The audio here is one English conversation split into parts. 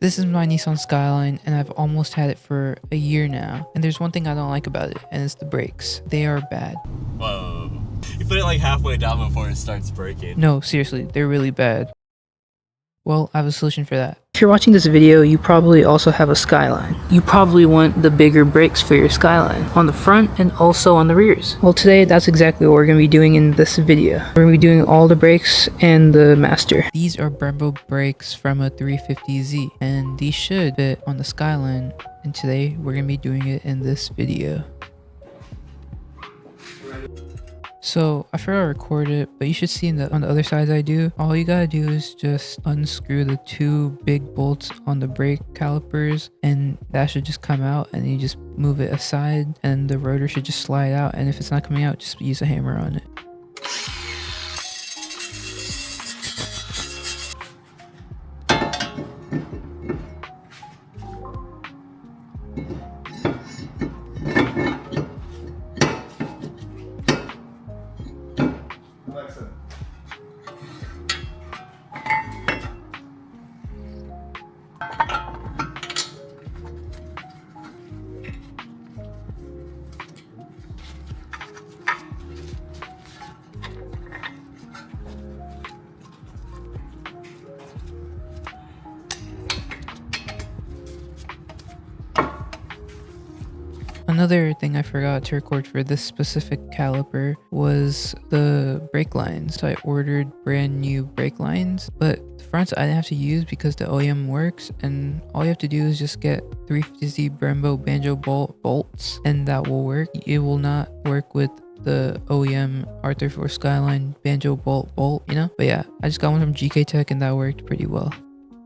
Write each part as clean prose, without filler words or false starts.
This is my Nissan Skyline and I've almost had it for a year now. And there's one thing I don't like about it, and it's the brakes. They are bad. Whoa. You put it like halfway down before it starts braking. No, seriously, they're really bad. Well, I have a solution for that. If you're watching this video, you probably also have a Skyline. You probably want the bigger brakes for your Skyline, on the front and also on the rears. Well, today that's exactly what we're going to be doing in this video. We're going to be doing all the brakes and the master. These are Brembo brakes from a 350Z, and these should fit on the Skyline, and today we're going to be doing it in this video. So I forgot to record it, but you should see on the other sides I do. All you gotta do is just unscrew the two big bolts on the brake calipers, and that should just come out, and you just move it aside and the rotor should just slide out, and if it's not coming out, just use a hammer on it. Another thing I forgot to record for this specific caliper was the brake lines. So I ordered brand new brake lines, but the fronts I didn't have to use because the OEM works, and all you have to do is just get 350Z Brembo banjo bolts, and that will work. It will not work with the OEM R34 Skyline banjo bolt, you know? But yeah, I just got one from GK Tech and that worked pretty well.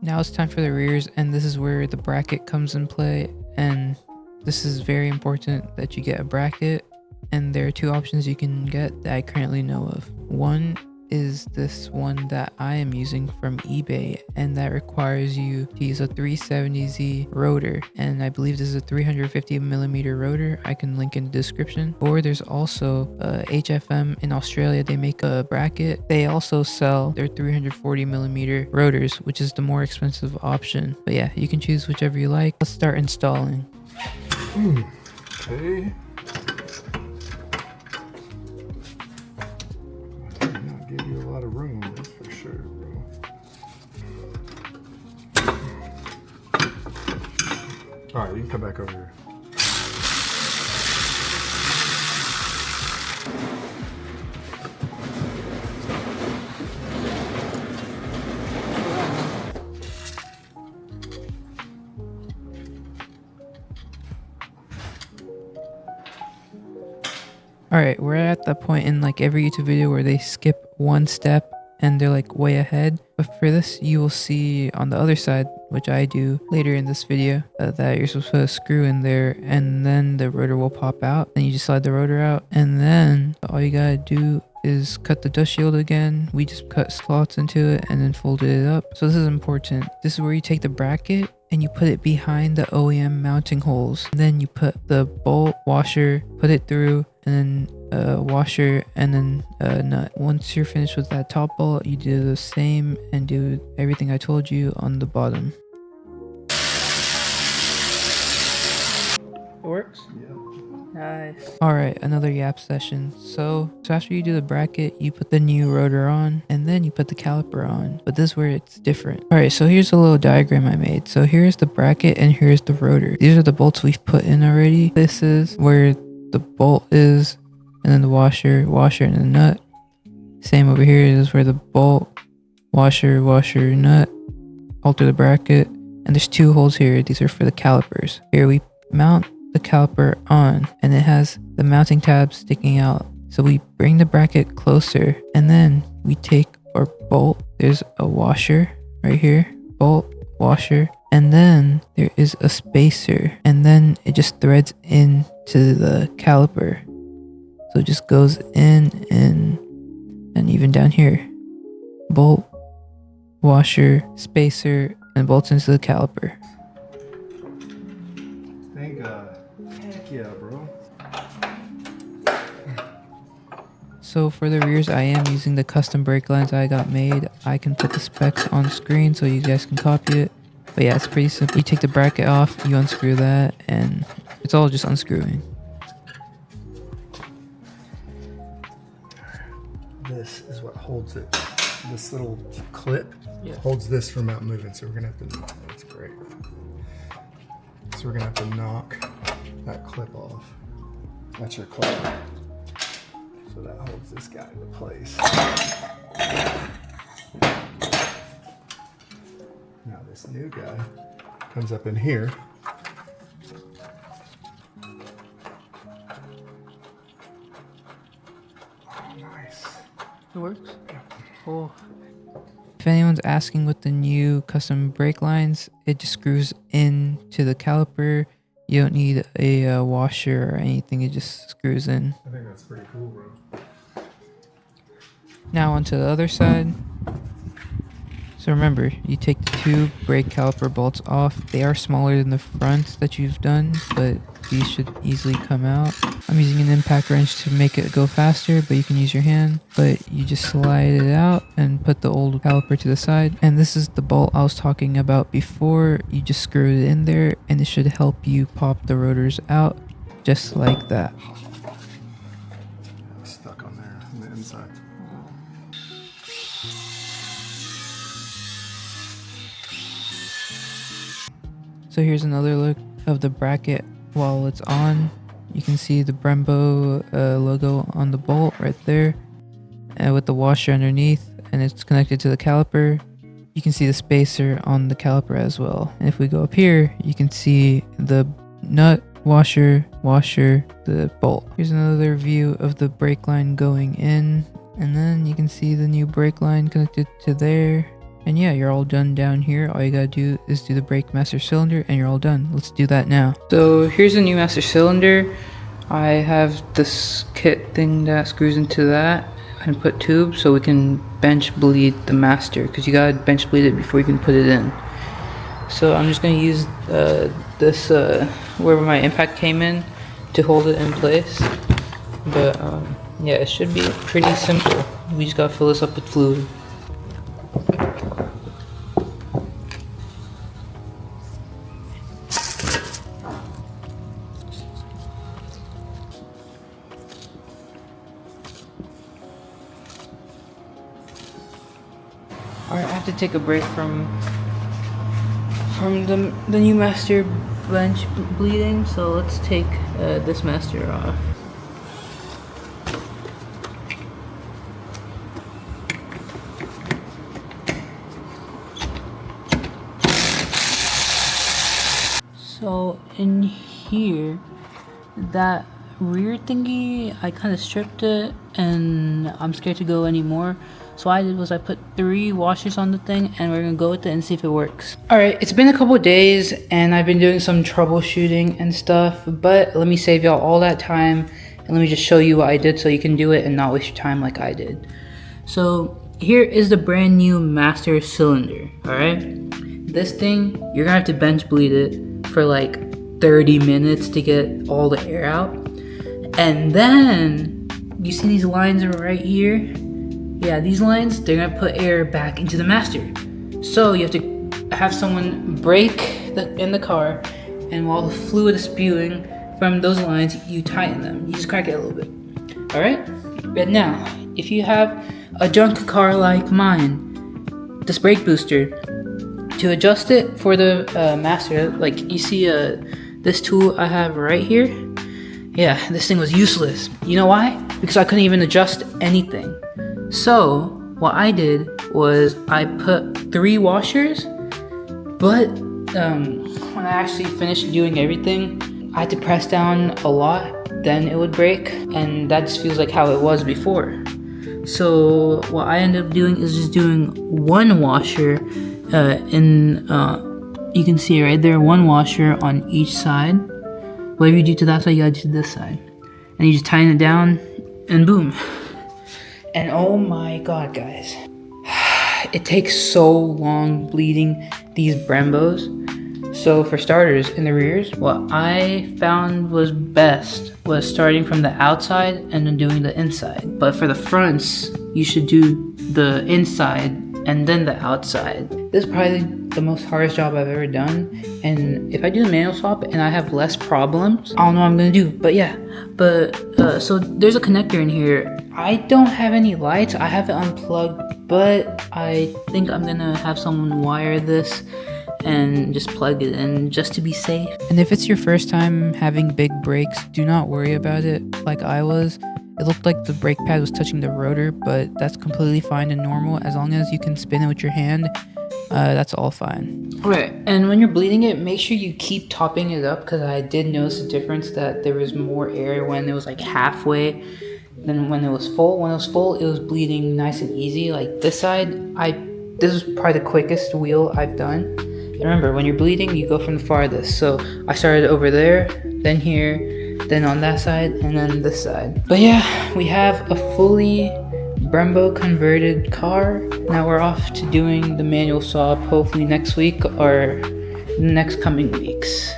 Now it's time for the rears, and this is where the bracket comes in play, and this is very important that you get a bracket, and there are two options you can get that I currently know of. One is this one that I am using from eBay, and that requires you to use a 370Z rotor, and I believe this is a 350mm rotor. I can link in the description. Or there's also HFM in Australia. They make a bracket. They also sell their 340mm rotors, which is the more expensive option. But yeah, you can choose whichever you like. Let's start installing. Okay. I did not give you a lot of room, that's for sure, bro. Alright, you can come back over here. Alright, we're at that point in like every YouTube video where they skip one step and they're like way ahead. But for this, you will see on the other side, which I do later in this video, that you're supposed to put a screw in there, and then the rotor will pop out. Then you just slide the rotor out, and then all you gotta do is cut the dust shield again. We just cut slots into it and then folded it up. So this is important. This is where you take the bracket and you put it behind the OEM mounting holes. And then you put the bolt washer, put it through, and then washer, and then nut. Once you're finished with that top bolt, you do the same and do everything I told you on the bottom. It works? Yeah. Nice. Alright, another yap session. So after you do the bracket, you put the new rotor on, and then you put the caliper on. But this is where it's different. Alright, so here's a little diagram I made. So here's the bracket and here's the rotor. These are the bolts we've put in already. This is where the bolt is, and then the washer, and the nut. Same over here. This is where the bolt, washer, nut, alter the bracket. And there's two holes here. These are for the calipers. Here we mount the caliper on, and it has the mounting tab sticking out. So we bring the bracket closer, and then we take our bolt. There's a washer right here, bolt, washer, and then there is a spacer, and then it just threads into the caliper. So it just goes in, and even down here, bolt, washer, spacer, and bolts into the caliper. Thank God. Heck yeah, bro. So for the rears, I am using the custom brake lines I got made. I can put the specs on screen so you guys can copy it. But yeah, it's pretty simple. You take the bracket off, you unscrew that, and it's all just unscrewing. This is what holds it. This little clip holds this from not moving, so we're gonna have to, that's great. So we're gonna have to knock that clip off. That's your clip. So that holds this guy into place. Now this new guy comes up in here. Oh, nice. It works? Cool. If anyone's asking with the new custom brake lines, it just screws into the caliper. You don't need a washer or anything, it just screws in. I think that's pretty cool, bro. Now onto the other side. So remember, you take the two brake caliper bolts off. They are smaller than the front that you've done, but these should easily come out. I'm using an impact wrench to make it go faster, but you can use your hand. But you just slide it out and put the old caliper to the side. And this is the bolt I was talking about before. You just screw it in there and it should help you pop the rotors out just like that. It's stuck on there on the inside. So here's another look of the bracket while it's on. You can see the Brembo logo on the bolt right there, and with the washer underneath, and it's connected to the caliper. You can see the spacer on the caliper as well. And if we go up here, you can see the nut, washer, the bolt. Here's another view of the brake line going in, and then you can see the new brake line connected to there. And yeah, you're all done down here. All you gotta do is do the brake master cylinder and you're all done. Let's do that now. So here's the new master cylinder. I have this kit thing that screws into that and put tubes so we can bench bleed the master, because you gotta bench bleed it before you can put it in. So I'm just gonna use this wherever my impact came in to hold it in place. But yeah, it should be pretty simple. We just gotta fill this up with fluid. Alright, I have to take a break from the new master bench bleeding, so let's take this master off. So in here, that rear thingy, I kind of stripped it and I'm scared to go anymore. So what I did was I put 3 washers on the thing and we're gonna go with it and see if it works. Alright, it's been a couple days and I've been doing some troubleshooting and stuff, but let me save y'all all that time and let me just show you what I did so you can do it and not waste your time like I did. So here is the brand new master cylinder, alright? This thing, you're gonna have to bench bleed it for like 30 minutes to get all the air out. And then, you see these lines right here? Yeah, these lines, they're gonna put air back into the master. So you have to have someone brake in the car, and while the fluid is spewing from those lines, you tighten them. You just crack it a little bit. Alright? But now, if you have a junk car like mine, this brake booster, to adjust it for the master, like you see this tool I have right here, yeah, this thing was useless. You know why? Because I couldn't even adjust anything. So what I did was I put 3 washers, but when I actually finished doing everything, I had to press down a lot, then it would break, and that just feels like how it was before. So what I ended up doing is just doing 1 washer you can see right there, 1 washer on each side. Whatever you do to that side, you gotta do to this side. And you just tighten it down, and boom. And oh my god, guys. It takes so long bleeding these Brembos. So for starters, in the rears, what I found was best was starting from the outside and then doing the inside. But for the fronts, you should do the inside and then the outside. This is probably the most hardest job I've ever done, and if I do the manual swap and I have less problems, I don't know what I'm gonna do, but yeah. So there's a connector in here. I don't have any lights, I have it unplugged, but I think I'm gonna have someone wire this and just plug it in just to be safe. And if it's your first time having big brakes, do not worry about it like I was. It looked like the brake pad was touching the rotor, but that's completely fine and normal. As long as you can spin it with your hand, that's all fine. Okay, and when you're bleeding it, make sure you keep topping it up, because I did notice a difference that there was more air when it was like halfway than when it was full. When it was full, it was bleeding nice and easy. Like this side, this is probably the quickest wheel I've done. And remember, when you're bleeding, you go from the farthest. So I started over there, then here, then on that side, and then this side. But yeah, we have a fully Brembo converted car. Now we're off to doing the manual swap, hopefully next week or the next coming weeks.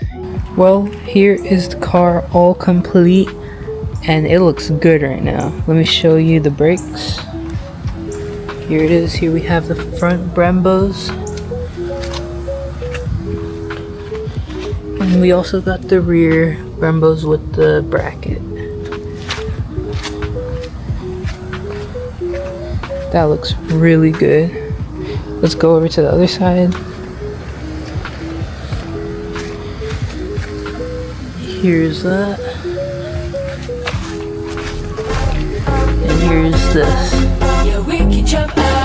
Well, here is the car all complete, and it looks good right now. Let me show you the brakes. Here it is. Here we have the front Brembos. And we also got the rear Brembos with the bracket. That looks really good. Let's go over to the other side. Here's that. And here's this. Yeah, we can jump out.